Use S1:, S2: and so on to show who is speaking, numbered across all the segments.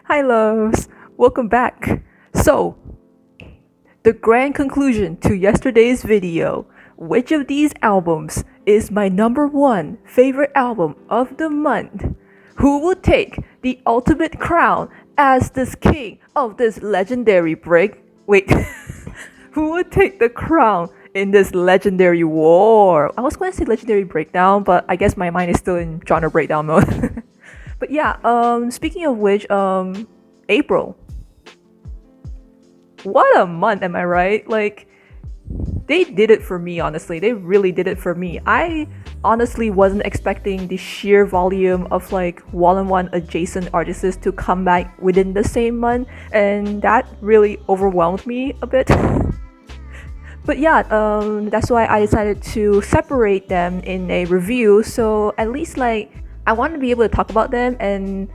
S1: Hi, loves. Welcome back. So, the grand conclusion to yesterday's video. Which of these albums is my number one favorite album of the month? Who will take the ultimate crown as this king of this legendary break? Wait, who will take the crown in this legendary war? I was going to say legendary breakdown, but I guess my mind is still in genre breakdown mode. But yeah, speaking of which, April. What a month, am I right? Like, they did it for me, honestly. They really did it for me. I honestly wasn't expecting the sheer volume of like one-on-one adjacent artists to come back within the same month, and that really overwhelmed me a bit. But yeah, that's why I decided to separate them in a review. So at least like I want to be able to talk about them, and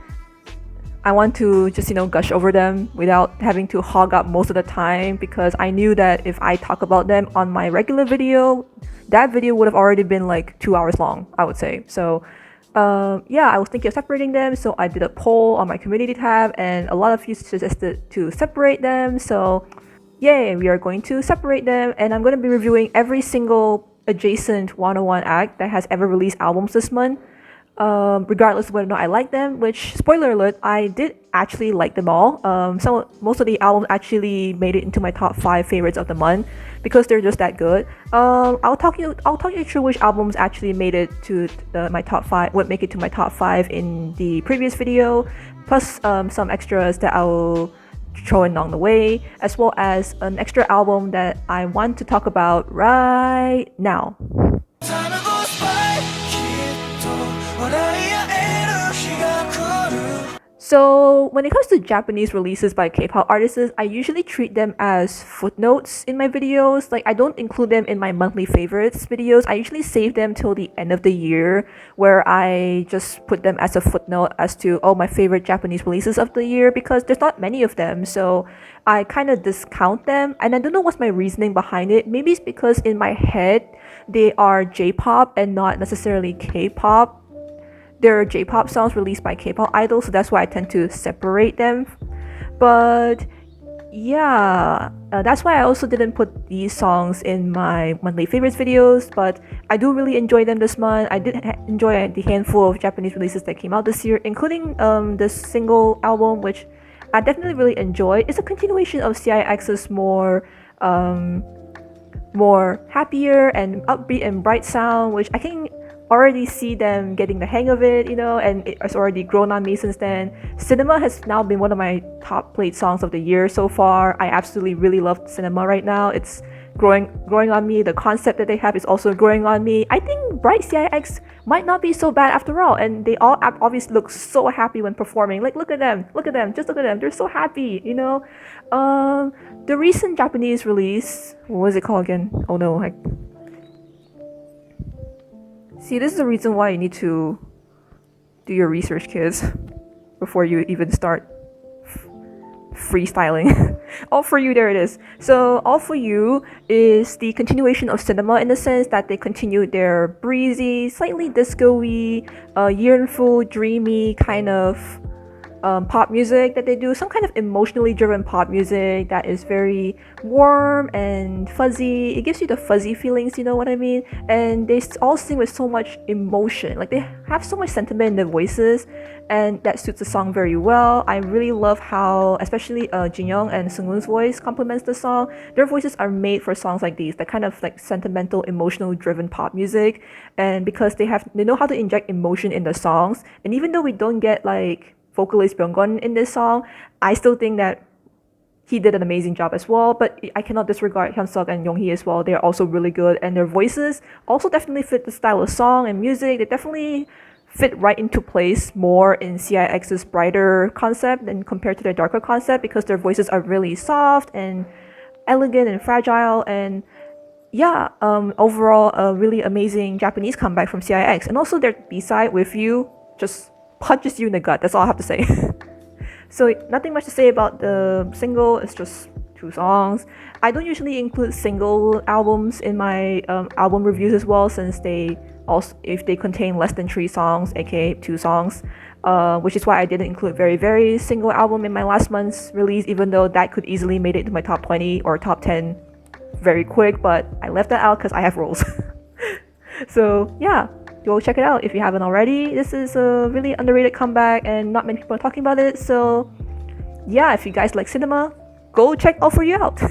S1: I want to just gush over them without having to hog up most of the time, because I knew that if I talk about them on my regular video, that video would have already been like 2 hours long, I would say. So yeah, I was thinking of separating them, so I did a poll on my community tab, and a lot of you suggested to separate them. So yay, we are going to separate them, and I'm going to be reviewing every single adjacent 101 act that has ever released albums this month, regardless of whether or not I like them. Which, spoiler alert, I did actually like them all. Most of the albums actually made it into my top 5 favorites of the month because they're just that good. I'll talk you through which albums actually made it to my top 5, would make it to my top 5 in the previous video, plus some extras that I'll throw in along the way, as well as an extra album that I want to talk about right now. So when it comes to Japanese releases by K-pop artists, I usually treat them as footnotes in my videos. Like, I don't include them in my monthly favorites videos. I usually save them till the end of the year, where I just put them as a footnote as to, oh, my favorite Japanese releases of the year, because there's not many of them. So I kind of discount them, and I don't know what's my reasoning behind it. Maybe it's because in my head they are J-pop and not necessarily K-pop. They're J-pop songs released by K-pop idols, so that's why I tend to separate them. But yeah, that's why I also didn't put these songs in my monthly favorites videos, but I do really enjoy them this month. I did enjoy the handful of Japanese releases that came out this year, including this single album, which I definitely really enjoyed. It's a continuation of CIX's more happier and upbeat and bright sound, which I can already see them getting the hang of it, and it has already grown on me since then. Cinema has now been one of my top played songs of the year so far. I absolutely really love Cinema right now. It's growing on me. The concept that they have is also growing on me. I think Bright CIX might not be so bad after all, and they all obviously look so happy when performing. Like, look at them, just look at them. They're so happy, The recent Japanese release, what was it called again? Oh no, see, this is the reason why you need to do your research, kids, before you even start freestyling. All For You, there it is. So All For You is the continuation of Cinema, in the sense that they continue their breezy, slightly disco-y, yearnful, dreamy kind of pop music that they do. Some kind of emotionally driven pop music that is very warm and fuzzy. It gives you the fuzzy feelings, you know what I mean? And they all sing with so much emotion. Like, they have so much sentiment in their voices, and that suits the song very well. I really love how, especially Jinyoung and Seunghoon's voice complements the song. Their voices are made for songs like these, that kind of like sentimental, emotional driven pop music. And because they know how to inject emotion in the songs, and even though we don't get like vocalist Byung-gun in this song, I still think that he did an amazing job as well. But I cannot disregard Hyunsuk and Yonghee as well. They're also really good, and their voices also definitely fit the style of song and music. They definitely fit right into place more in CIX's brighter concept than compared to their darker concept, because their voices are really soft and elegant and fragile. And yeah, overall, a really amazing Japanese comeback from CIX. And also their B-side, With You, just punches you in the gut. That's all I have to say. So nothing much to say about the single. It's just 2 songs. I don't usually include single albums in my album reviews as well, since if they contain less than 3 songs, aka 2 songs, which is why I didn't include Very Very single album in my last month's release, even though that could easily made it to my top 20 or top 10 very quick, but I left that out because I have rules. So yeah, go check it out if you haven't already. This is a really underrated comeback and not many people are talking about it, so yeah, if you guys like cinema, go check All For You out.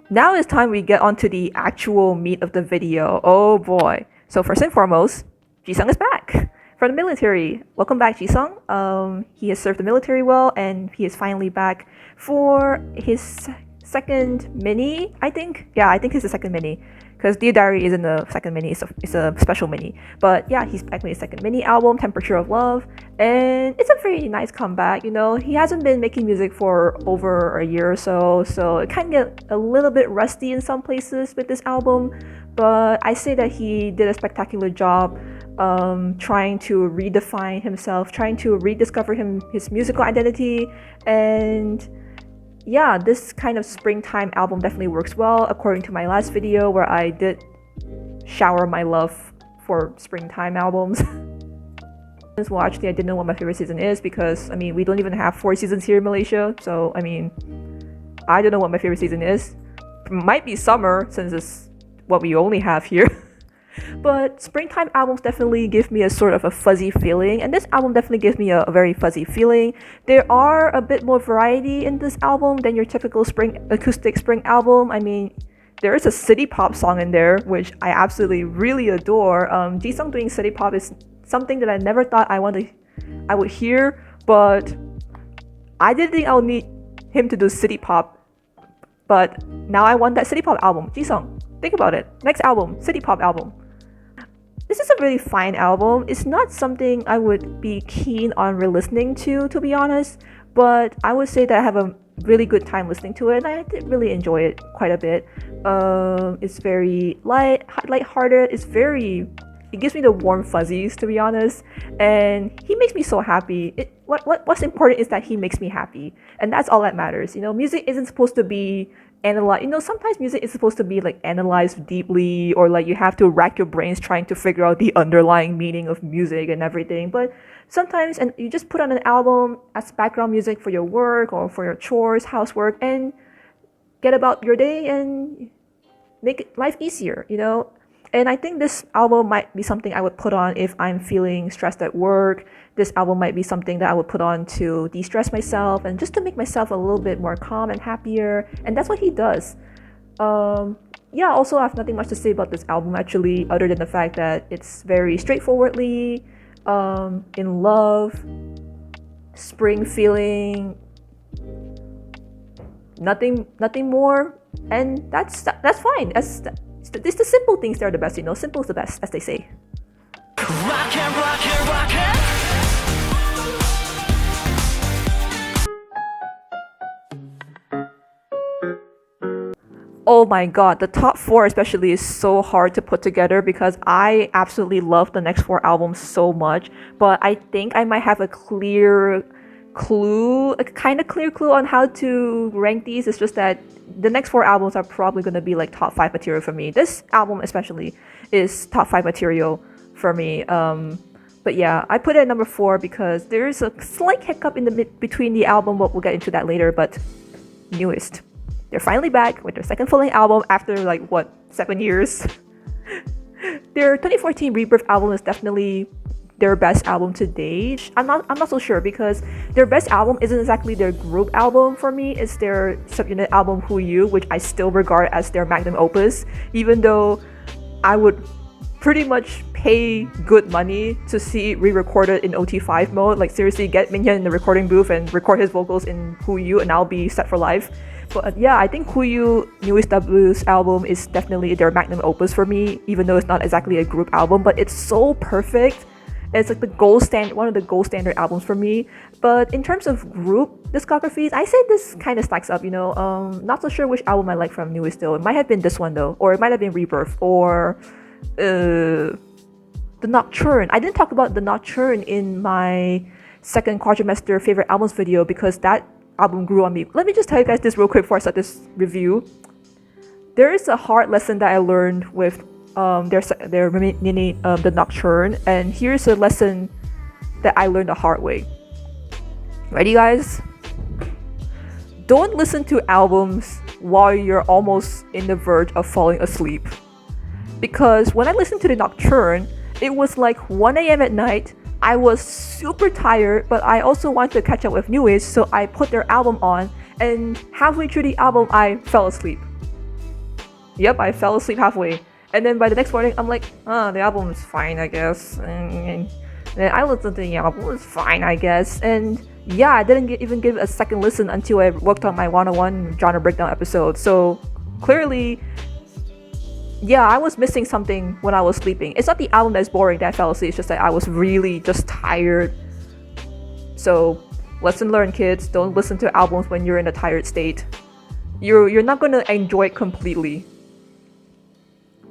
S1: Now it's time we get on to the actual meat of the video. Oh boy. So first and foremost, Jisung is back from the military. Welcome back, Jisung. He has served the military well, and he is finally back for his second mini, I think. Yeah, I think it's the second mini, because Dear Diary isn't the second mini, it's a special mini. But yeah, he's back with his second mini album, Temperature of Love, and it's a very nice comeback. You know, he hasn't been making music for over a year or so it can get a little bit rusty in some places with this album, but I say that he did a spectacular job trying to redefine himself, trying to rediscover his musical identity. And yeah, this kind of springtime album definitely works well, according to my last video where I did shower my love for springtime albums. Well, actually I didn't know what my favorite season is, because I mean, we don't even have 4 seasons here in Malaysia, so I mean, I don't know what my favorite season is. It might be summer, since it's what we only have here. But springtime albums definitely give me a sort of a fuzzy feeling, and this album definitely gives me a very fuzzy feeling. There are a bit more variety in this album than your typical acoustic spring album. I mean, there is a city pop song in there, which I absolutely really adore. Jisung doing city pop is something that I never thought I would hear, but I didn't think I would need him to do city pop. But now I want that city pop album. Jisung, think about it. Next album, city pop album. This is a really fine album. It's not something I would be keen on re-listening to be honest, but I would say that I have a really good time listening to it, and I did really enjoy it quite a bit. It's very light-hearted. It gives me the warm fuzzies, to be honest, and he makes me so happy. What's important is that he makes me happy, and that's all that matters. You know, music isn't supposed to be analyze, you know, sometimes music is supposed to be like analyzed deeply, or like you have to rack your brains trying to figure out the underlying meaning of music and everything. But sometimes, and you just put on an album as background music for your work or for your chores, housework, and get about your day and make life easier, you know. And I think this album might be something I would put on if I'm feeling stressed at work. This album might be something that I would put on to de-stress myself and just to make myself a little bit more calm and happier. And that's what he does. Yeah, also I have nothing much to say about this album actually, other than the fact that it's very straightforwardly in love, spring feeling, nothing more, and that's fine. It's the simple things that are the best, you know. Simple is the best, as they say. Rock it, rock it, rock it. Oh my god, the top 4 especially is so hard to put together because I absolutely love the next 4 albums so much, but I think I might have a clear clue on how to rank these. It's just that the next 4 albums are probably going to be like top 5 material for me. This album especially is top 5 material for me. But yeah, I put it at number 4 because there is a slight hiccup in the between the album, but we'll get into that later. But newest, they're finally back with their second full-length album after like 7 years. Their 2014 Rebirth album is definitely their best album to date. I'm not so sure because their best album isn't exactly their group album for me. It's their subunit album Who You, which I still regard as their magnum opus, even though I would pretty much pay good money to see it re-recorded in OT5 mode. Like seriously, get Minhyun in the recording booth and record his vocals in Who You, and I'll be set for life. But yeah, I think Who You newest W's album is definitely their magnum opus for me, even though it's not exactly a group album, but it's so perfect. It's like one of the gold standard albums for me. But in terms of group discographies, I say this kind of stacks up, you know. Not so sure which album I like from newest though. It might have been this one though, or it might have been Rebirth, or The Nocturne. I didn't talk about The Nocturne in my second quadrimester favorite albums video because that album grew on me. Let me just tell you guys this real quick before I start this review. there is a hard lesson that I learned with their mini the Nocturne, and here's a lesson that I learned the hard way. Ready, guys? Don't listen to albums while you're almost in the verge of falling asleep. Because when I listened to the Nocturne, it was like 1 a.m. at night. I was super tired, but I also wanted to catch up with Newies, so I put their album on, and halfway through the album, I fell asleep. Yep, I fell asleep halfway. And then by the next morning, I'm like, the album is fine, I guess. And then I listened to the album, it's fine, I guess. And yeah, I didn't even give it a second listen until I worked on my 101 genre breakdown episode. So clearly, yeah, I was missing something when I was sleeping. It's not the album that's boring that I fell asleep, it's just that I was really just tired. So, lesson learned, kids. Don't listen to albums when you're in a tired state. You're not gonna enjoy it completely,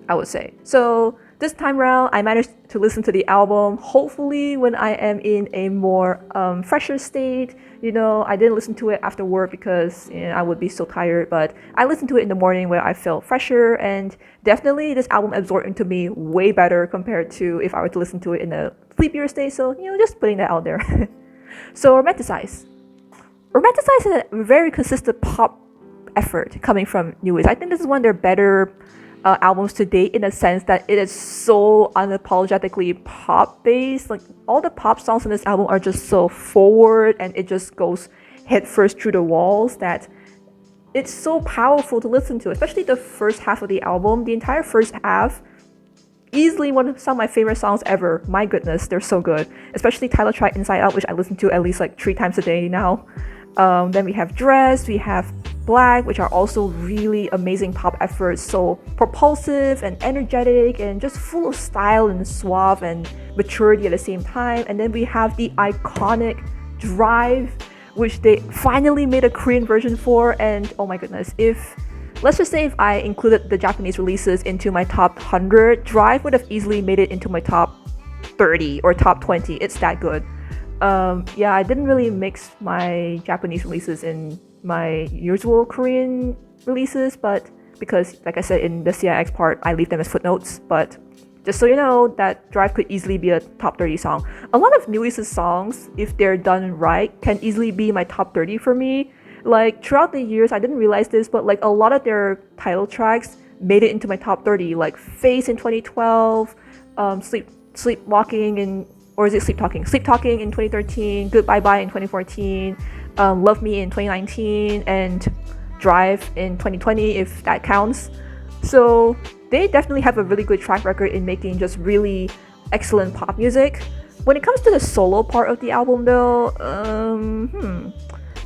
S1: I would say. So this time around, I managed to listen to the album. Hopefully, when I am in a more fresher state, I didn't listen to it after work because I would be so tired. But I listened to it in the morning where I felt fresher, and definitely this album absorbed into me way better compared to if I were to listen to it in a sleepier state. So just putting that out there. So Romanticize is a very consistent pop effort coming from Newies. I think this is one of their better albums to date, in a sense that it is so unapologetically pop based. Like, all the pop songs in this album are just so forward, and it just goes headfirst through the walls that it's so powerful to listen to, especially the first half of the album. The entire first half, easily some of my favorite songs ever. My goodness, they're so good. Especially title track Inside Out, which I listen to at least like 3 times a day now. Then we have Dress, we have Black, which are also really amazing pop efforts. So propulsive and energetic and just full of style and suave and maturity at the same time. And then we have the iconic Drive, which they finally made a Korean version for. And oh my goodness, let's just say if I included the Japanese releases into my top 100, Drive would have easily made it into my top 30 or top 20. It's that good. Yeah, I didn't really mix my Japanese releases in my usual Korean releases, but because, like I said, in the CIX part, I leave them as footnotes. But just so you know, that Drive could easily be a top 30 song. A lot of Newies' songs, if they're done right, can easily be my top 30 for me. Like, throughout the years, I didn't realize this, but like a lot of their title tracks made it into my top 30. Like Face in 2012, Sleepwalking in, or is it Sleep Talking? Sleep Talking in 2013, Goodbye Bye in 2014, Love Me in 2019, and Drive in 2020, if that counts. So they definitely have a really good track record in making just really excellent pop music. When it comes to the solo part of the album though,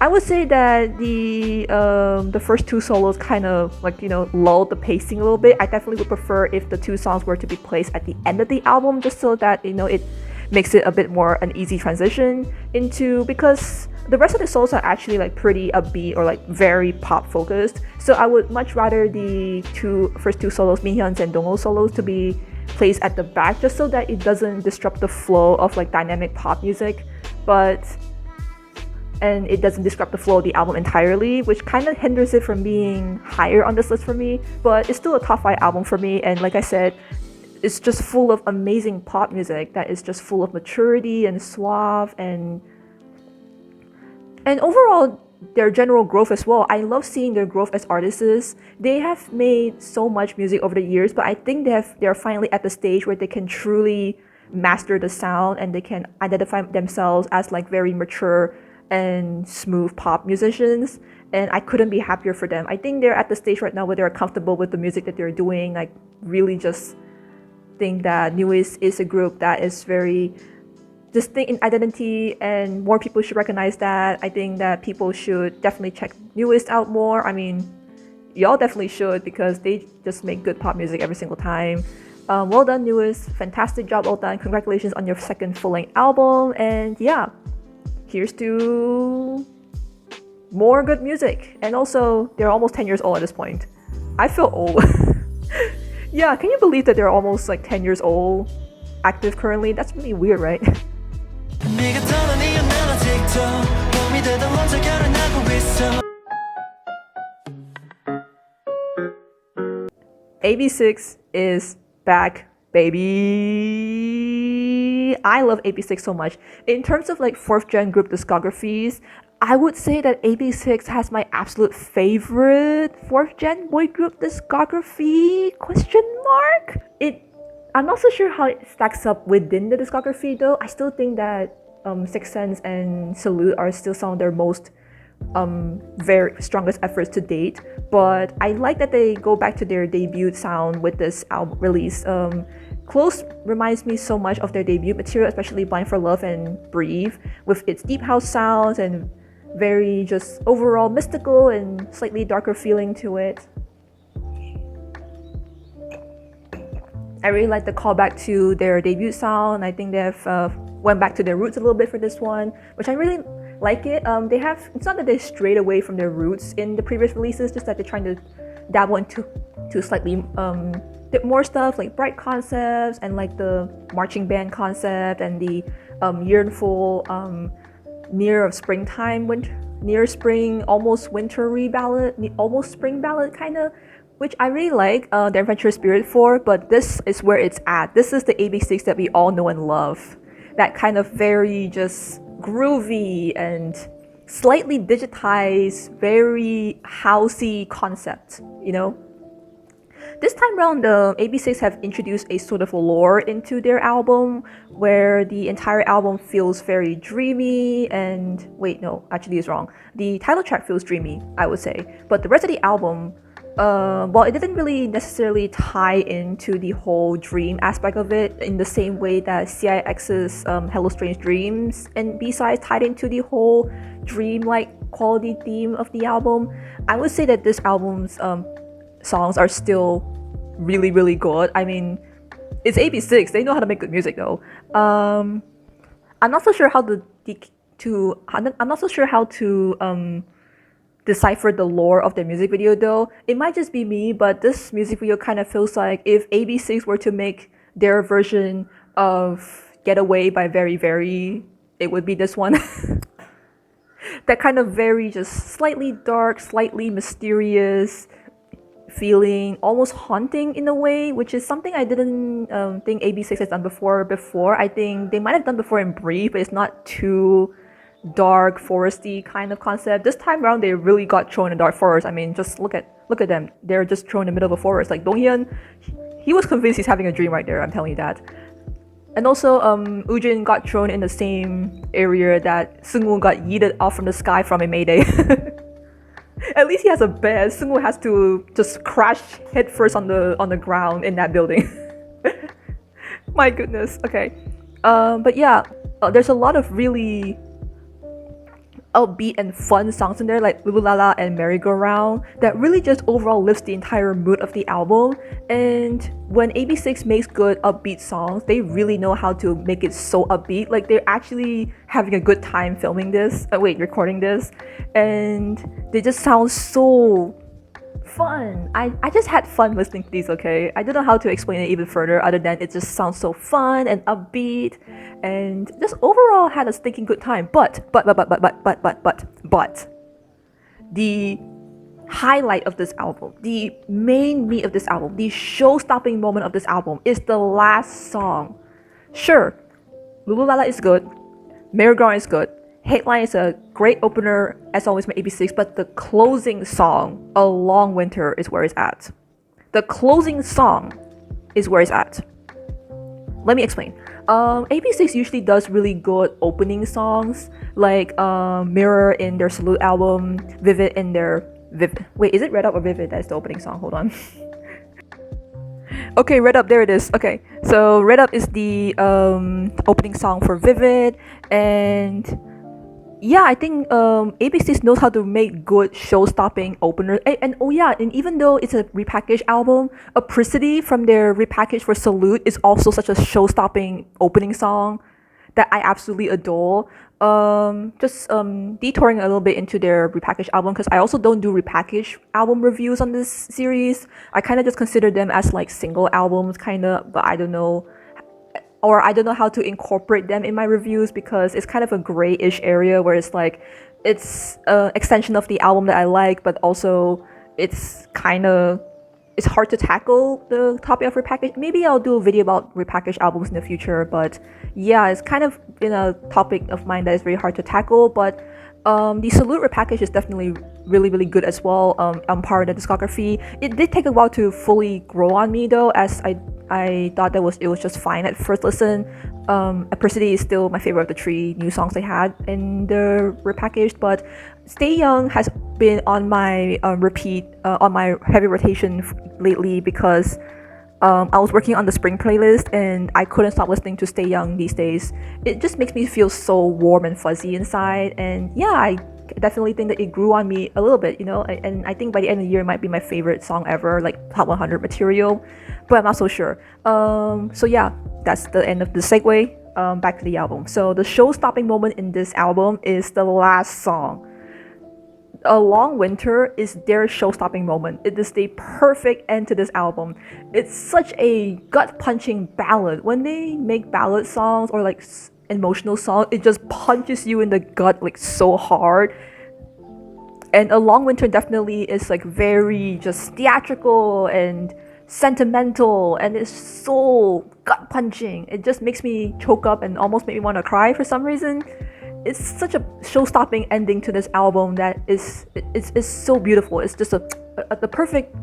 S1: I would say that the first 2 solos kind of like, lulled the pacing a little bit. I definitely would prefer if the 2 songs were to be placed at the end of the album, just so that, it makes it a bit more an easy transition into, because the rest of the solos are actually like pretty upbeat or like very pop focused. So I would much rather the first 2 solos, Mihyun's and Dongho's solos, to be placed at the back, just so that it doesn't disrupt the flow of like dynamic pop music. And it doesn't disrupt the flow of the album entirely, which kind of hinders it from being higher on this list for me. But it's still a top 5 album for me, and like I said, it's just full of amazing pop music that is just full of maturity and suave and overall their general growth as well. I love seeing their growth as artists. They have made so much music over the years, but I think they're finally at the stage where they can truly master the sound, and they can identify themselves as like very mature and smooth pop musicians, and I couldn't be happier for them. I think they're at the stage right now where they're comfortable with the music that they're doing. Like, really just think that Newies is a group that is very distinct in identity, and more people should recognize that. I think that people should definitely check Newies out more. I mean, y'all definitely should, because they just make good pop music every single time. Well done, Newies. Fantastic job, well done. Congratulations on your second full-length album, and yeah, here's to more good music. And also, they're almost 10 years old at this point. I feel old. Yeah, can you believe that they're almost like 10 years old, active currently? That's really weird, right? AB6 is back, baby. I love AB6 so much. In terms of like 4th gen group discographies, I would say that AB6 has my absolute favorite 4th gen boy group discography? Question mark? I'm not so sure how it stacks up within the discography though. I still think that Six Sense and Salute are still some of their most very strongest efforts to date, but I like that they go back to their debut sound with this album release. Close reminds me so much of their debut material, especially Blind for Love and Breathe, with its deep house sounds and very just overall mystical and slightly darker feeling to it. I really like the callback to their debut sound. I think they've went back to their roots a little bit for this one, which I really like it. It's not that they strayed away from their roots in the previous releases, just that they're trying to dabble into slightly bit more stuff like bright concepts and like the marching band concept and the yearnful near spring, almost wintry ballad, almost spring ballad kind of, which I really like the adventurous spirit for, but this is where it's at. This is the AB6 that we all know and love. That kind of very just groovy and slightly digitized, very housey concept, you know? This time around, the AB6 have introduced a sort of lore into their album where the entire album feels very dreamy and... Wait, no, actually it's wrong. The title track feels dreamy, I would say. But the rest of the album, well, it didn't really necessarily tie into the whole dream aspect of it in the same way that CIX's Hello Strange Dreams and B-sides tied into the whole dream-like quality theme of the album. I would say that this album's songs are still really, really good. I mean, it's AB6. They know how to make good music, though. I'm not so sure how to decipher the lore of the music video, though. It might just be me, but this music video kind of feels like if AB6 were to make their version of Get Away by Very Very, it would be this one. That kind of very just slightly dark, slightly mysterious feeling, almost haunting in a way, which is something I didn't think AB6 has done before. I think they might have done before in Brief, but it's not too dark, foresty kind of concept. This time around, they really got thrown in dark forest. I mean, just look at them. They're just thrown in the middle of a forest. Like Donghyun, he was convinced he's having a dream right there. I'm telling you that. And also, Woojin got thrown in the same area that Seungwoo got yeeted off from the sky from in Mayday. At least he has a bed. Seungwoo has to just crash headfirst on the ground in that building. My goodness. Okay. But yeah, there's a lot of really upbeat and fun songs in there, like Lululala and Merry-Go-Round, that really just overall lifts the entire mood of the album. And when AB6 makes good upbeat songs, they really know how to make it so upbeat. Like they're actually having a good time recording this, and they just sound so fun. I just had fun listening to these, okay? I don't know how to explain it even further other than it just sounds so fun and upbeat and just overall had a stinking good time. But the highlight of this album, the main meat of this album, the show-stopping moment of this album is the last song. Sure, Lululala is good, Merry-Go-Round is good, Headline is a great opener, as always, my AB6, but the closing song, A Long Winter, is where it's at. The closing song is where it's at. Let me explain. AB6 usually does really good opening songs, like Mirror in their Salute album, Vivid in their... Wait, is it Red Up or Vivid? That's the opening song. Hold on. Okay, Red Up, there it is. Okay, so Red Up is the opening song for Vivid, and... yeah, I think AB6 knows how to make good show-stopping openers. And oh yeah, and even though it's a repackaged album, Apricity from their repackage for Salute is also such a show-stopping opening song that I absolutely adore. Detouring a little bit into their repackaged album, because I also don't do repackaged album reviews on this series. I kind of just consider them as like single albums, kind of, but I don't know how to incorporate them in my reviews because it's kind of a grayish area where it's like it's an extension of the album that I like, but also it's kind of it's hard to tackle the topic of repackage. Maybe I'll do a video about repackaged albums in the future, but yeah, it's kind of been a topic of mine that is very hard to tackle. But the Salute repackage is definitely really good as well. I'm part of the discography. It did take a while to fully grow on me though, as I thought it was just fine at first listen. Apricity is still my favorite of the 3 new songs they had in the repackaged, but Stay Young has been on my repeat, on my heavy rotation lately because I was working on the spring playlist and I couldn't stop listening to Stay Young these days. It just makes me feel so warm and fuzzy inside, and yeah, I definitely think that it grew on me a little bit, you know, and I think by the end of the year it might be my favorite song ever, like top 100 material, but I'm not so sure. So yeah, that's the end of the segue. Back to the album. So the show-stopping moment in this album is the last song. A Long Winter is their show-stopping moment. It is the perfect end to this album. It's such a gut-punching ballad. When they make ballad songs or like emotional songs, it just punches you in the gut like so hard. And A Long Winter definitely is like very just theatrical and sentimental, and it's so gut-punching. It just makes me choke up and almost make me want to cry for some reason. It's such a show-stopping ending to this album that is so beautiful. It's just the perfect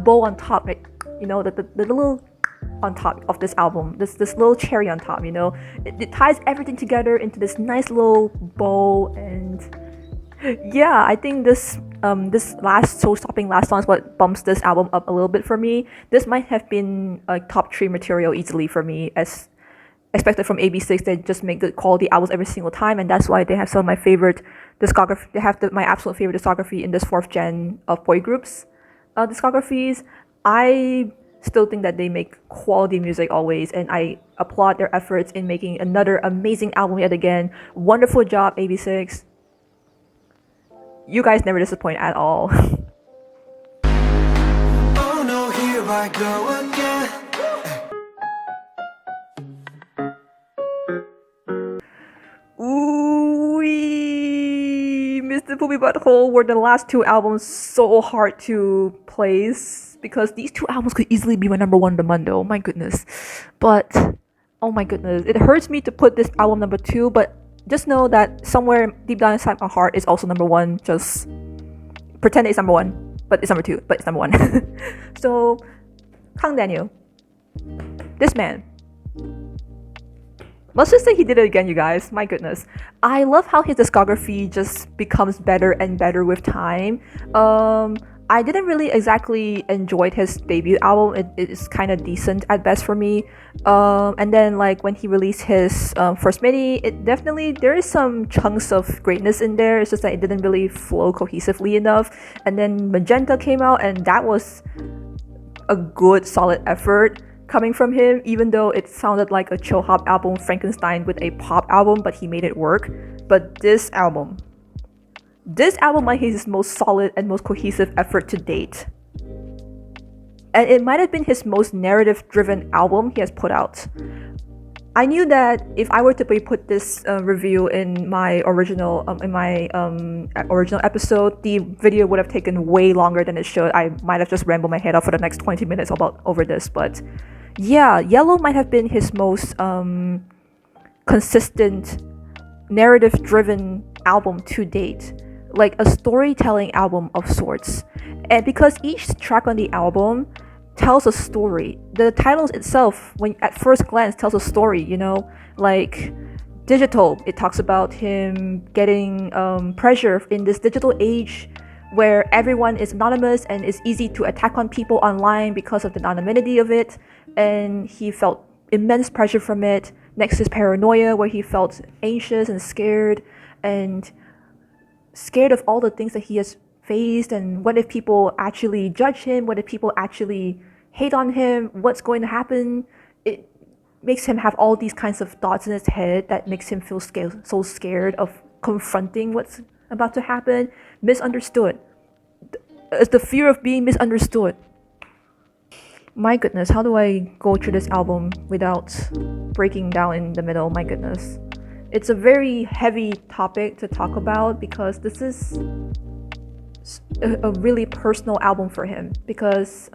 S1: bow on top, like, you know, the little on top of this album, this little cherry on top, you know. It ties everything together into this nice little bow, and yeah, I think this last show-stopping last song is what bumps this album up a little bit for me. This might have been a top 3 material easily for me, as expected from AB6. They just make good quality albums every single time, and that's why they have some of my favorite discography. They have my absolute favorite discography in this 4th gen of boy groups discographies. I still think that they make quality music always, and I applaud their efforts in making another amazing album yet again. Wonderful job, AB6. You guys never disappoint at all.
S2: Oh no, here I go again.
S1: Ooh, Mr. Poopy Butthole were the last 2 albums so hard to place because these 2 albums could easily be my number 1 of the month, though. My goodness. But oh my goodness, it hurts me to put this album number 2, but just know that somewhere deep down inside my heart is also number 1. Just pretend it's number 1, but it's number 2, but it's number 1. So, Kang Daniel, this man. Let's just say he did it again, you guys. My goodness. I love how his discography just becomes better and better with time. I didn't really exactly enjoy his debut album. It is kind of decent at best for me. And then like when he released his first mini, it definitely, there is some chunks of greatness in there. It's just that it didn't really flow cohesively enough. And then Magenta came out, and that was a good solid effort coming from him, even though it sounded like a chill hop album Frankenstein with a pop album, but he made it work. But this album might be his most solid and most cohesive effort to date. And it might have been his most narrative-driven album he has put out. I knew that if I were to put this review in my original episode, the video would have taken way longer than it should. I might have just rambled my head off for the next 20 minutes over this, but yeah, Yellow might have been his most consistent, narrative-driven album to date, like a storytelling album of sorts. And because each track on the album tells a story. The title itself, when at first glance, tells a story, you know, like Digital. It talks about him getting pressure in this digital age where everyone is anonymous and it's easy to attack on people online because of the anonymity of it, and he felt immense pressure from it. Next is Paranoia, where he felt anxious and scared of all the things that he has faced, and what if people actually judge him, what if people actually hate on him, what's going to happen. It makes him have all these kinds of thoughts in his head that makes him feel so scared of confronting what's about to happen. Misunderstood. It's the fear of being misunderstood. My goodness, how do I go through this album without breaking down in the middle? My goodness. It's a very heavy topic to talk about because this is a really personal album for him because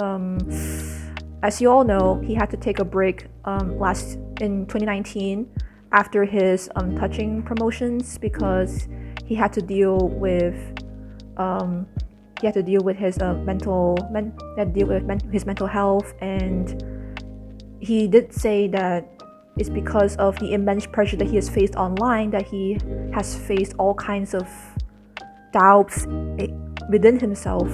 S1: as you all know, he had to take a break last in 2019 after his touching promotions because he had to deal with his his mental health, and he did say that it's because of the immense pressure that he has faced online that he has faced all kinds of doubts within himself,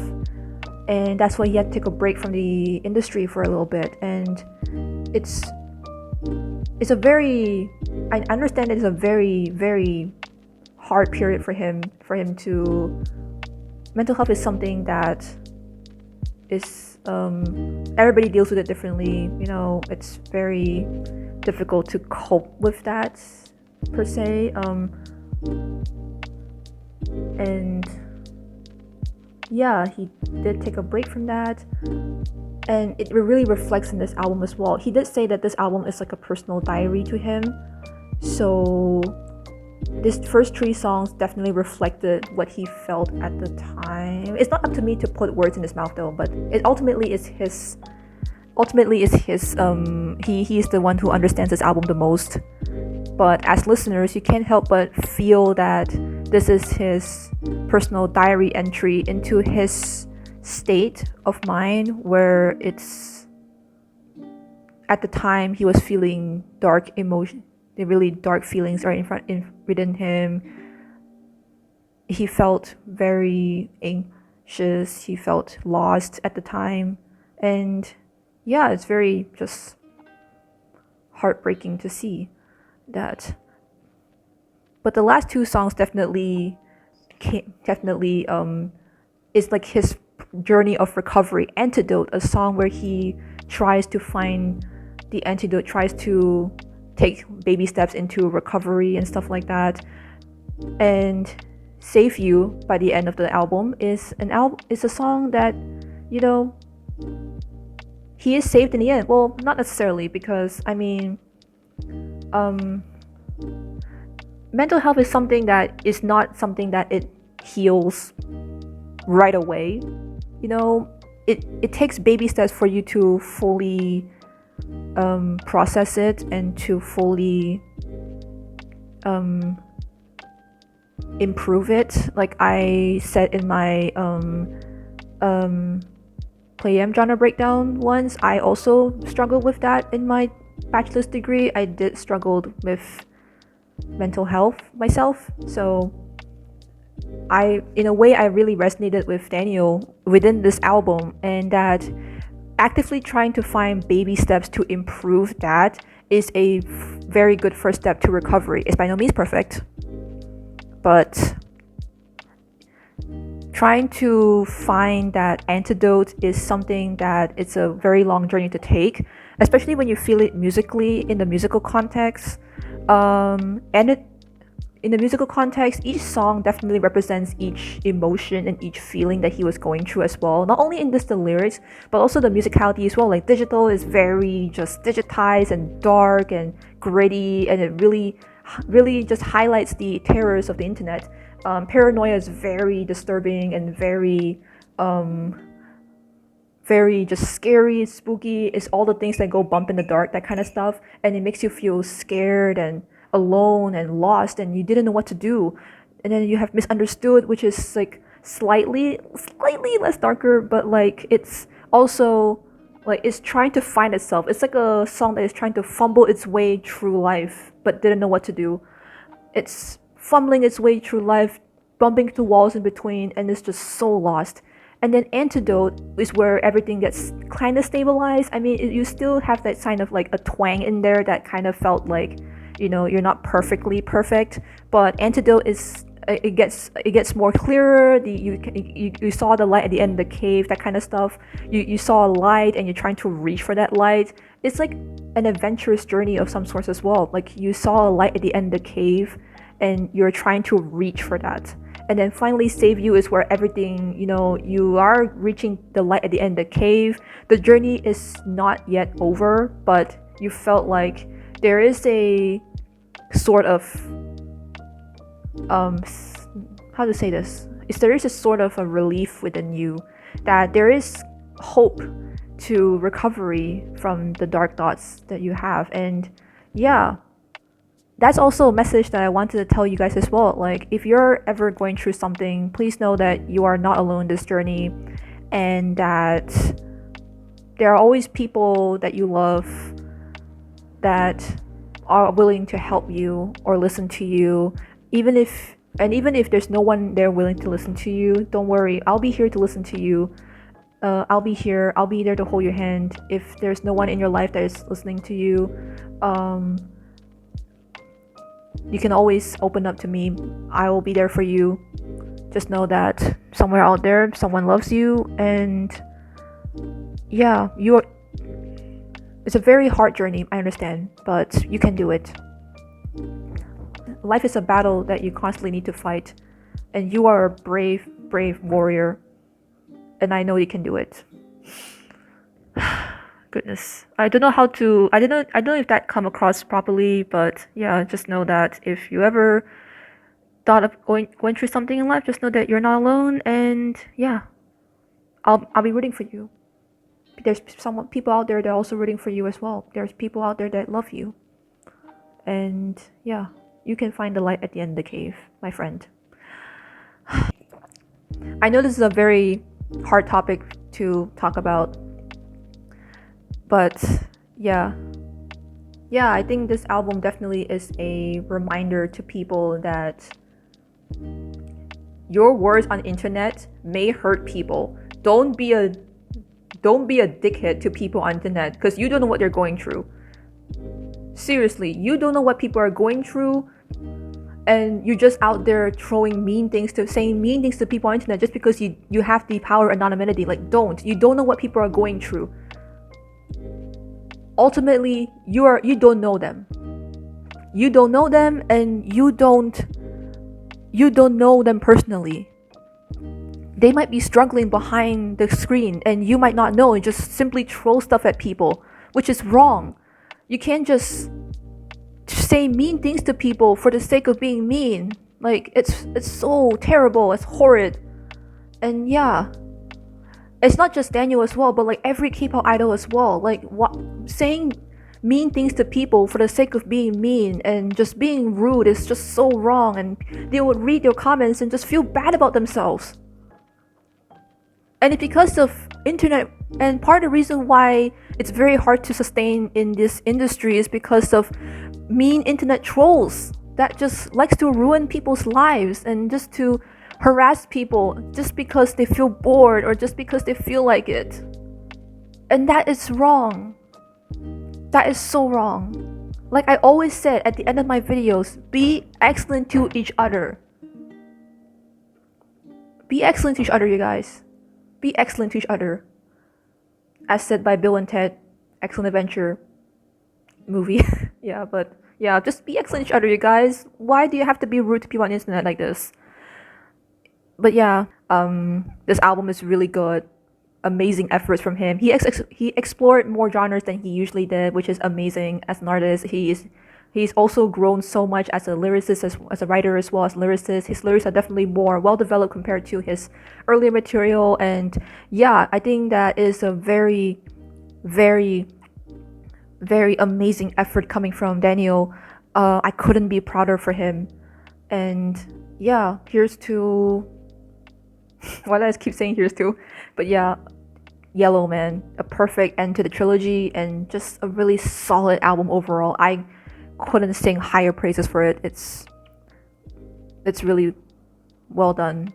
S1: and that's why he had to take a break from the industry for a little bit. And it's a very, I understand it's a very, very hard period for him to, mental health is something that is everybody deals with it differently. It's very difficult to cope with that per se, and yeah, he did take a break from that, and it really reflects in this album as well. He did say that this album is like a personal diary to him, so these first 3 songs definitely reflected what he felt at the time. It's not up to me to put words in his mouth though, but it ultimately is his he is the one who understands this album the most. But as listeners, you can't help but feel that this is his personal diary entry into his state of mind, where it's at the time he was feeling dark emotion, the really dark feelings are within him. He felt very anxious, he felt lost at the time, and yeah, it's very just heartbreaking to see that. But the last 2 songs definitely is like his journey of recovery. Antidote, a song where he tries to find the antidote, tries to take baby steps into recovery and stuff like that. And Save You by the end of the album is a song that, he is saved in the end. Well, not necessarily, because mental health is something that is not something that it heals right away. It takes baby steps for you to fully process it and to fully improve it. Like I said in my Play-M genre breakdown once, I also struggled with that in my bachelor's degree. I did struggle with mental health myself, so in a way I really resonated with Daniel within this album, and that actively trying to find baby steps to improve that is a very good first step to recovery. It's by no means perfect, but trying to find that antidote is something that it's a very long journey to take, especially when you feel it musically in the musical context. In the musical context, each song definitely represents each emotion and each feeling that he was going through as well. Not only in just the lyrics, but also the musicality as well. Like Digital is very just digitized and dark and gritty, and it really, really just highlights the terrors of the internet. Paranoia is very disturbing and very just scary, spooky. It's all the things that go bump in the dark, that kind of stuff, and it makes you feel scared and alone and lost, and you didn't know what to do. And then you have Misunderstood, which is like slightly less darker, but like it's also like it's trying to find itself. It's like a song that is trying to fumble its way through life but didn't know what to do. It's fumbling its way through life, bumping into walls in between, and it's just so lost. And then Antidote is where everything gets kind of stabilized. You still have that kind of like a twang in there that kind of felt like, you're not perfectly perfect, but Antidote is it gets more clearer. You saw the light at the end of the cave, that kind of stuff. You saw a light and you're trying to reach for that light. It's like an adventurous journey of some sort as well. Like you saw a light at the end of the cave and you're trying to reach for that. And then finally Save You is where everything, you are reaching the light at the end of the cave. The journey is not yet over, but you felt like there is a sort of how to say this, is there is a sort of a relief within you that there is hope to recovery from the dark thoughts that you have. And yeah, that's also a message that I wanted to tell you guys as well. Like, if you're ever going through something, please know that you are not alone in this journey, and that there are always people that you love that are willing to help you or listen to you. Even if there's no one there willing to listen to you, don't worry, I'll be here to listen to you. I'll be here, I'll be there to hold your hand. If there's no one in your life that is listening to you, you can always open up to me. I will be there for you. Just know that somewhere out there, someone loves you, and yeah, it's a very hard journey, I understand, but you can do it. Life is a battle that you constantly need to fight, and you are a brave warrior, and I know you can do it. Goodness, I don't know if that come across properly, but yeah, just know that if you ever thought of going through something in life, just know that you're not alone, and yeah, I'll be rooting for you. There's people out there that are also rooting for you as well. There's people out there that love you, and yeah, you can find the light at the end of the cave, my friend. I know this is a very hard topic to talk about, but yeah, I think this album definitely is a reminder to people that your words on internet may hurt people. Don't be a dickhead to people on internet, because you don't know what they're going through. Seriously, you don't know what people are going through, and you're just out there saying mean things to people on internet just because you have the power of anonymity. Like, you don't know what people are going through. Ultimately, you don't know them. You don't know them, and you don't know them personally. They might be struggling behind the screen, and you might not know, and just simply throw stuff at people, which is wrong. You can't just say mean things to people for the sake of being mean. Like, it's so terrible, it's horrid. And yeah, it's not just Daniel as well, but like every K-pop idol as well. Like, saying mean things to people for the sake of being mean and just being rude is just so wrong, and they would read your comments and just feel bad about themselves. And it's because of internet, and part of the reason why it's very hard to sustain in this industry is because of mean internet trolls that just likes to ruin people's lives and just to harass people just because they feel bored or just because they feel like it. And that is wrong. That is so wrong. Like I always said at the end of my videos, be excellent to each other. Be excellent to each other, you guys. Be excellent to each other. As said by Bill and Ted, Excellent Adventure movie. Yeah, just be excellent to each other, you guys. Why do you have to be rude to people on the internet like this? But yeah, this album is really good. Amazing efforts from him. He explored more genres than he usually did, which is amazing as an artist. He's also grown so much as a lyricist, as a writer as well as lyricist. His lyrics are definitely more well developed compared to his earlier material, and yeah, I think that is a very, very, very amazing effort coming from Daniel. I couldn't be prouder for him, and yeah, here's to. Why do I keep saying here's to? But yeah, Yellow Man, a perfect end to the trilogy and just a really solid album overall. I couldn't sing higher praises for it. It's really well done.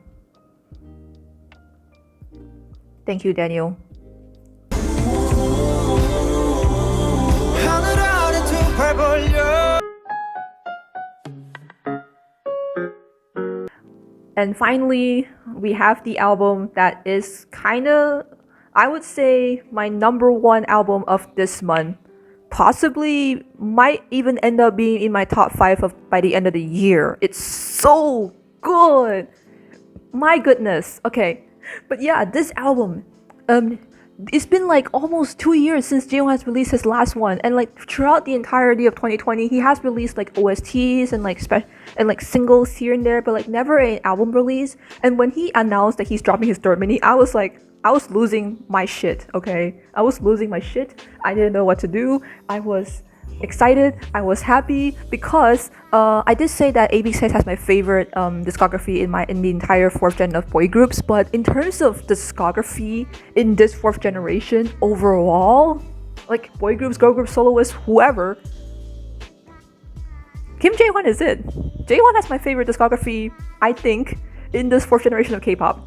S1: Thank you, Daniel. And finally, we have the album that is kinda, I would say, my number one album of this month. Possibly might even end up being in my top 5 by the end of the year. It's so good. My goodness. Okay. But yeah, this album, it's been like almost 2 years since Jaewon has released his last one, and like throughout the entirety of 2020, he has released like OSTs and like singles here and there, but like never an album release. And when he announced that he's dropping his third mini, I was losing my shit. Okay, I was losing my shit. I didn't know what to do. I was excited. I was happy because I did say that AB6 has my favorite discography in the entire fourth gen of boy groups. But in terms of discography in this fourth generation overall, like boy groups, girl groups, soloists, whoever, Kim Jae-won is it. Jae-won has my favorite discography, I think, in this fourth generation of K-pop.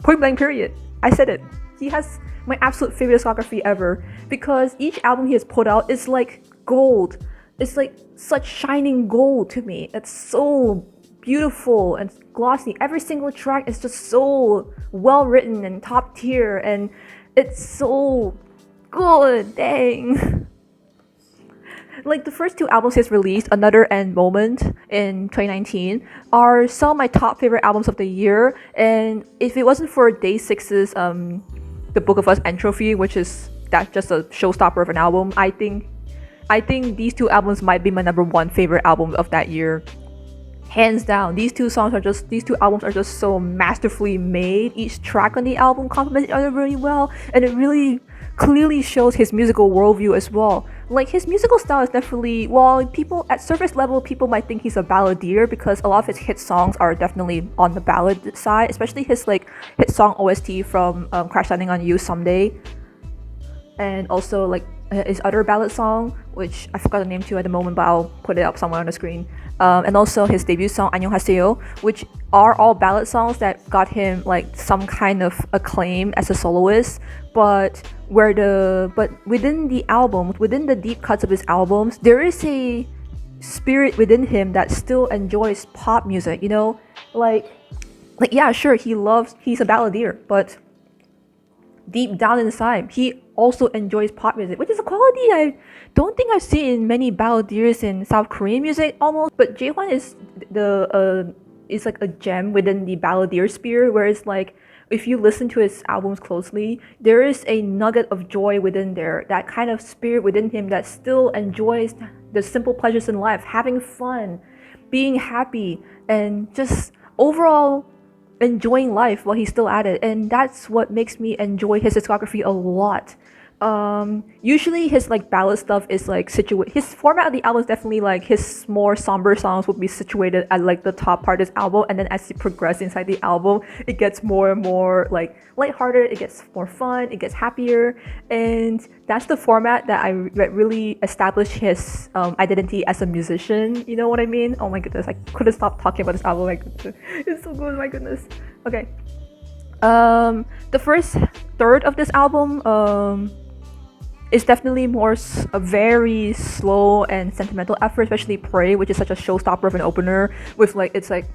S1: Point blank period. I said it. He has my absolute favorite discography ever because each album he has put out is like gold. It's like such shining gold to me. It's so beautiful and glossy. Every single track is just so well written and top tier, and it's so good. Dang. Like the first two albums he's released, Another and Moment in 2019, are some of my top favorite albums of the year. And if it wasn't for Day 6's The Book of Us Entropy, which is that's just a showstopper of an album, I think these two albums might be my number one favorite album of that year. Hands down, these two albums are just so masterfully made. Each track on the album complements each other really well, and it really clearly shows his musical worldview as well. Like his musical style is definitely, well, people at surface level, people might think he's a balladeer because a lot of his hit songs are definitely on the ballad side, especially his like hit song OST from Crash Landing on You Someday, and also like his other ballad song, which I forgot the name to at the moment, but I'll put it up somewhere on the screen. And also his debut song 안녕하세요, which are all ballad songs that got him like some kind of acclaim as a soloist. But within the album, within the deep cuts of his albums, there is a spirit within him that still enjoys pop music. You know, like yeah, sure, he's a balladeer, but deep down inside, he also enjoys pop music, which is a quality I don't think I've seen in many balladeers in South Korean music almost. But Jaehwan is like a gem within the balladeer sphere, where it's like if you listen to his albums closely, there is a nugget of joy within there, that kind of spirit within him that still enjoys the simple pleasures in life, having fun, being happy, and just overall enjoying life while he's still at it. And that's what makes me enjoy his discography a lot. Usually his like ballad stuff is like his format of the album is definitely like his more somber songs would be situated at like the top part of his album, and then as he progresses inside the album, it gets more and more like lighthearted, it gets more fun, it gets happier, and that's the format that really established his identity as a musician. You know what I mean? Oh my goodness, I couldn't stop talking about this album. Like it's so good, my goodness. Okay. The first third of this album is definitely a very slow and sentimental effort, especially Pray, which is such a showstopper of an opener with like it's like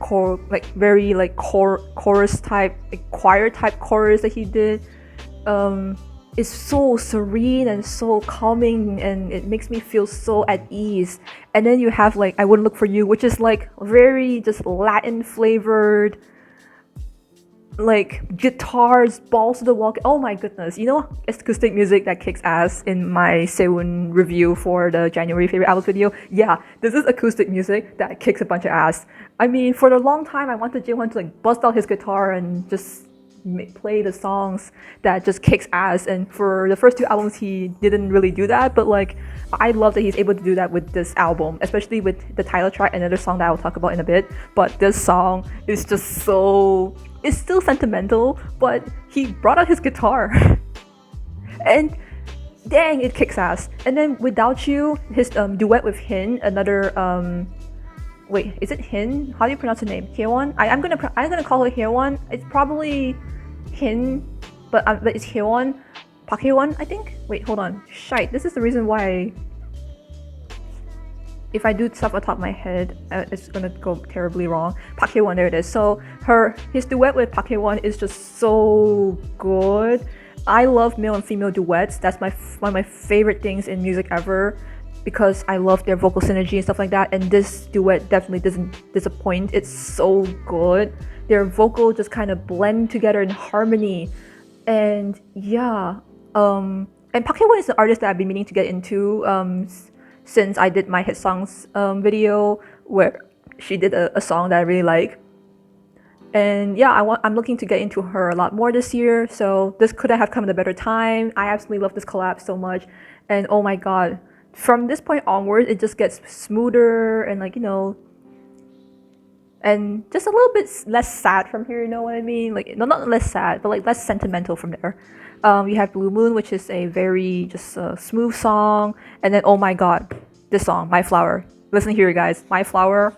S1: very like chorus type, like choir type chorus that he did. Is so serene and so calming, and it makes me feel so at ease. And then you have like I Wouldn't Look for You, which is like very just Latin flavored, like guitars, balls to the wall. Oh my goodness, you know, acoustic music that kicks ass in my Sewon review for the January favorite albums video. Yeah, this is acoustic music that kicks a bunch of ass. I mean, for a long time I wanted Jaehwan to like bust out his guitar and just play the songs that just kicks ass, and for the first two albums he didn't really do that, but like I love that he's able to do that with this album, especially with the title track, another song that I will talk about in a bit. But this song is just so, it's still sentimental, but he brought out his guitar and dang, it kicks ass. And then Without You, his duet with Hin, another wait, is it Hin? How do you pronounce the name? Hyewon? I'm gonna call her Hyewon. It's probably Hin, but it's Hyewon. Park Hyewon, I think. Wait, hold on. Shite. This is the reason why. If I do stuff on top of my head, it's gonna go terribly wrong. Park Hyewon, there it is. So his duet with Park Hyewon is just so good. I love male and female duets. That's one of my favorite things in music ever, because I love their vocal synergy and stuff like that, and this duet definitely doesn't disappoint. It's so good. Their vocal just kind of blend together in harmony, and yeah, And Park Hae-won is an artist that I've been meaning to get into since I did my hit songs video where she did a song that I really like. And yeah, I'm looking to get into her a lot more this year. So this couldn't have come at a better time. I absolutely love this collab so much, and oh my god, from this point onwards, it just gets smoother and like and just a little bit less sad from here. You know what I mean? Like not less sad, but like less sentimental from there. You have Blue Moon, which is a very just smooth song, and then oh my god, this song, My Flower. Listen here, guys, My Flower,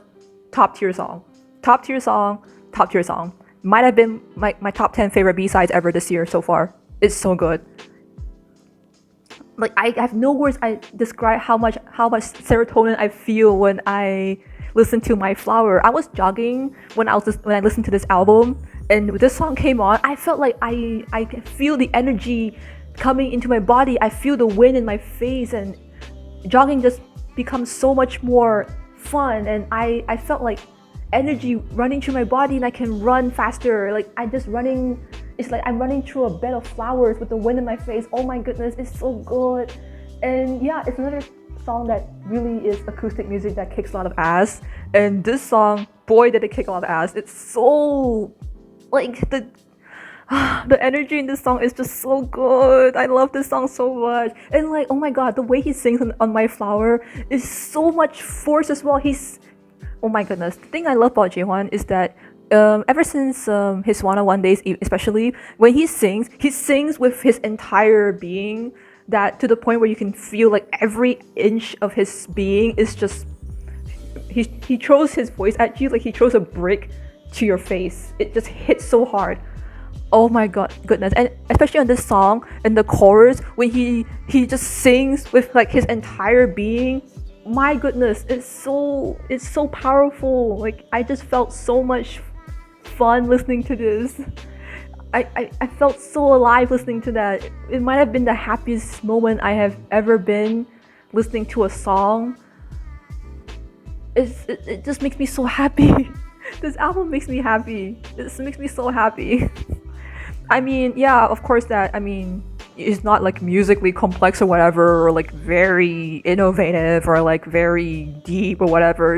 S1: top tier song, top tier song, top tier song. Might have been my top 10 favorite B-sides ever this year so far. It's so good. Like I have no words I describe how much serotonin I feel when I listen to My Flower. I was jogging when I listened to this album, and this song came on. I felt like I feel the energy coming into my body. I feel the wind in my face, and jogging just becomes so much more fun. And I felt like energy running through my body, and I can run faster. Like I just running. It's like I'm running through a bed of flowers with the wind in my face. Oh my goodness, it's so good. And yeah, it's another song that really is acoustic music that kicks a lot of ass. And this song, boy, did it kick a lot of ass. It's so like the energy in this song is just so good. I love this song so much. And like, oh my god, the way he sings on My Flower is so much force as well. Oh my goodness. The thing I love about Jaehwan is that ever since his 101 days, especially when he sings with his entire being, that to the point where you can feel like every inch of his being is just he throws his voice at you like he throws a brick to your face. It just hits so hard. Oh my god, goodness. And especially on this song, in the chorus, when he just sings with like his entire being, my goodness, it's so powerful. Like I just felt so much fun listening to this. I felt so alive listening to that. It might have been the happiest moment I have ever been listening to a song. It just makes me so happy. This album makes me happy. This makes me so happy. I mean, yeah, of course it's not like musically complex or whatever, or like very innovative or like very deep or whatever.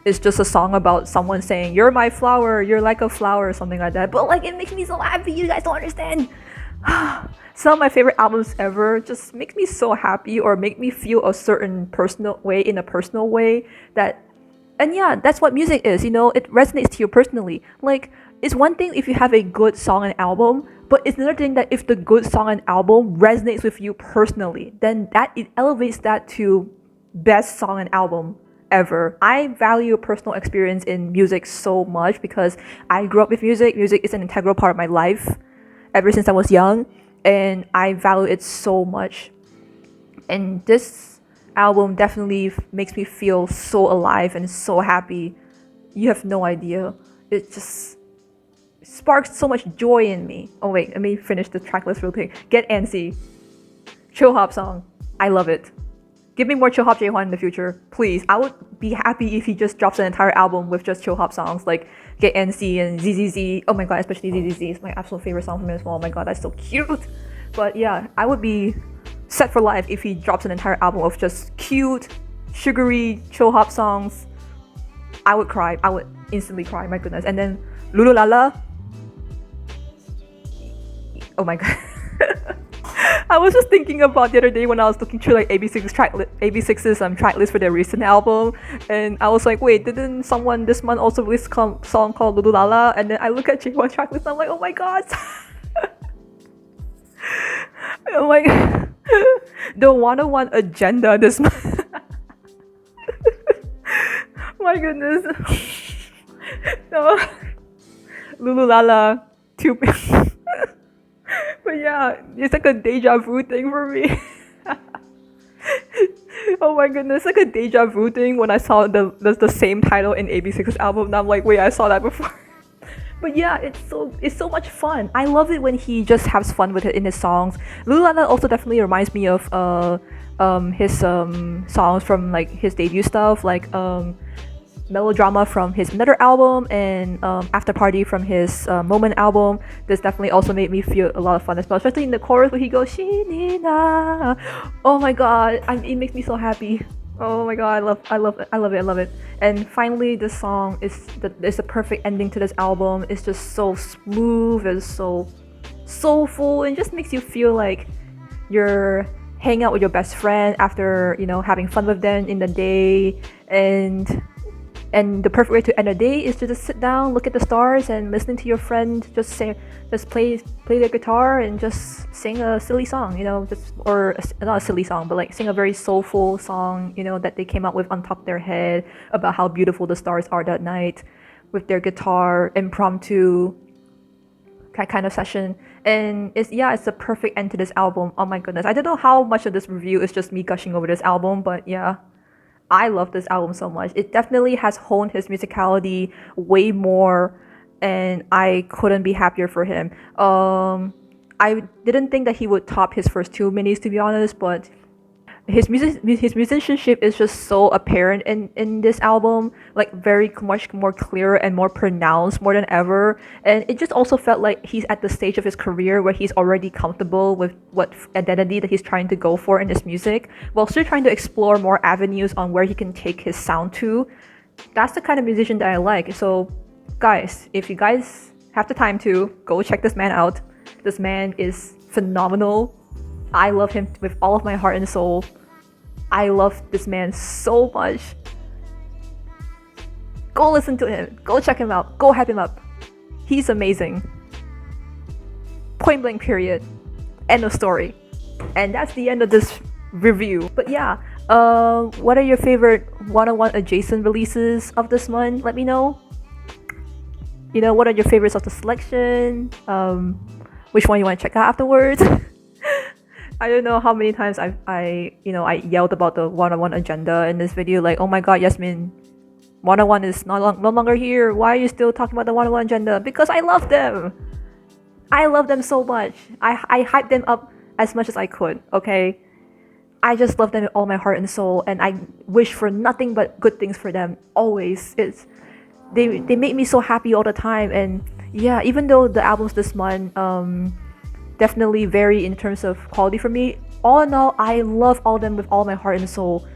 S1: It's just a song about someone saying, "You're my flower, you're like a flower," or something like that. But like it makes me so happy. You guys don't understand. Some of my favorite albums ever just make me so happy, or make me feel a certain personal way that. And yeah, that's what music is, it resonates to you personally. Like, it's one thing if you have a good song and album, but it's another thing that if the good song and album resonates with you personally, then it elevates that to best song and album ever. I value personal experience in music so much because I grew up with music. Music is an integral part of my life ever since I was young, and I value it so much. And this album definitely makes me feel so alive and so happy. You have no idea. It just sparks so much joy in me. Oh wait, let me finish the track list real quick. Get Antsy, chill hop song. I love it. Give me more chill hop Jaehwan in the future, please. I would be happy if he just drops an entire album with just chill hop songs like Get Antsy and ZZZ. Oh my god, especially ZZZ is my absolute favorite song from him as well. Oh my god, that's so cute. But yeah, I would be set for life if he drops an entire album of just cute, sugary, chill hop songs. I would cry. I would instantly cry. My goodness. And then Lulu Lala. Oh my god. I was just thinking about the other day when I was looking through like AB6's track list for their recent album, and I was like, wait, didn't someone this month also release a song called Lulu Lala? And then I look at Jaehwan track list and I'm like, oh my god. Oh my god. The 101 agenda this month. My goodness. No. Lulu Lala 2. But yeah, it's like a deja vu thing for me. Oh my goodness, like a deja vu thing when I saw the same title in AB6's album, and I'm like, wait, I saw that before. But yeah, it's so much fun. I love it when he just has fun with it in his songs. Lulu Lala also definitely reminds me of his songs from like his debut stuff, like Melodrama from his Another album, and After Party from his Moment album. This definitely also made me feel a lot of fun as well, especially in the chorus where he goes Shinina. Oh my god, it makes me so happy. Oh my god, I love it. And finally, this song is the perfect ending to this album. It's just so smooth, it's so soulful, and just makes you feel like you're hanging out with your best friend after having fun with them in the day. And the perfect way to end a day is to just sit down, look at the stars, and listening to your friend just play their guitar and just sing a silly song, not a silly song, but like sing a very soulful song, that they came up with on top of their head about how beautiful the stars are that night, with their guitar, impromptu kind of session. And it's the perfect end to this album. Oh my goodness, I don't know how much of this review is just me gushing over this album, but yeah, I love this album so much. It definitely has honed his musicality way more, and I couldn't be happier for him. I didn't think that he would top his first two minis, to be honest, but his musicianship is just so apparent in this album, like very much more clear and more pronounced more than ever. And it just also felt like he's at the stage of his career where he's already comfortable with what identity that he's trying to go for in his music, while still trying to explore more avenues on where he can take his sound to. That's the kind of musician that I like. So guys, if you guys have the time to go check this man out, this man is phenomenal. I love him with all of my heart and soul. I love this man so much. Go listen to him. Go check him out. Go hype him up. He's amazing. Point blank period. End of story. And that's the end of this review. But yeah, what are your favorite one-on-one adjacent releases of this month? Let me know. What are your favorites of the selection? Which one you want to check out afterwards? I don't know how many times I yelled about the one-on-one agenda in this video, like, oh my god, Yasmin, one-on-one is no longer here. Why are you still talking about the one-on-one agenda? Because I love them. I love them so much. I hyped them up as much as I could, okay? I just love them with all my heart and soul, and I wish for nothing but good things for them, always. They make me so happy all the time. And yeah, even though the albums this month definitely vary in terms of quality for me, all in all, I love all of them with all my heart and soul.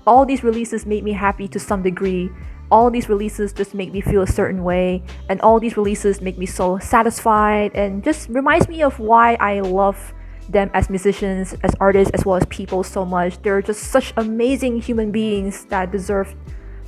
S1: All these releases make me happy to some degree. All these releases just make me feel a certain way, and all these releases make me so satisfied, and just reminds me of why I love them as musicians, as artists, as well as people so much. They're just such amazing human beings that deserve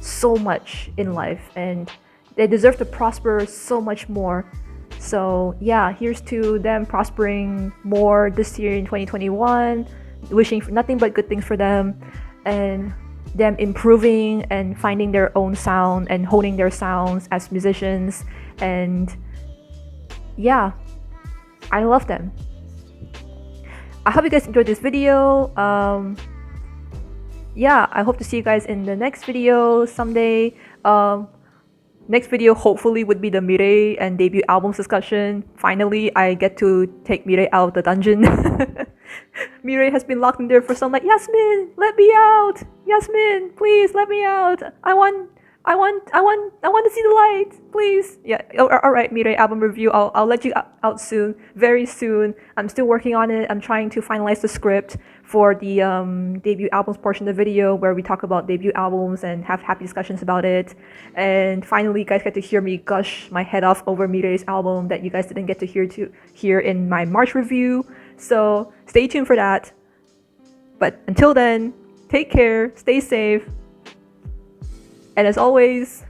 S1: so much in life, and they deserve to prosper so much more. So yeah, here's to them prospering more this year in 2021. Wishing for nothing but good things for them, and them improving and finding their own sound and honing their sounds as musicians. And yeah, I love them. I hope you guys enjoyed this video. Yeah, I hope to see you guys in the next video someday. Next video hopefully would be the Mireille and debut albums discussion. Finally, I get to take Mireille out of the dungeon. Mireille has been locked in there for some, like, Yasmin, let me out! Yasmin, please let me out! I want to see the light, please. Yeah, alright, Mireille album review. I'll let you out soon, very soon. I'm still working on it. I'm trying to finalize the script for the debut albums portion of the video, where we talk about debut albums and have happy discussions about it. And finally, you guys get to hear me gush my head off over Mireille's album that you guys didn't get to hear in my March review. So stay tuned for that. But until then, take care, stay safe, and as always,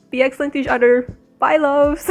S1: be excellent to each other. Bye, loves!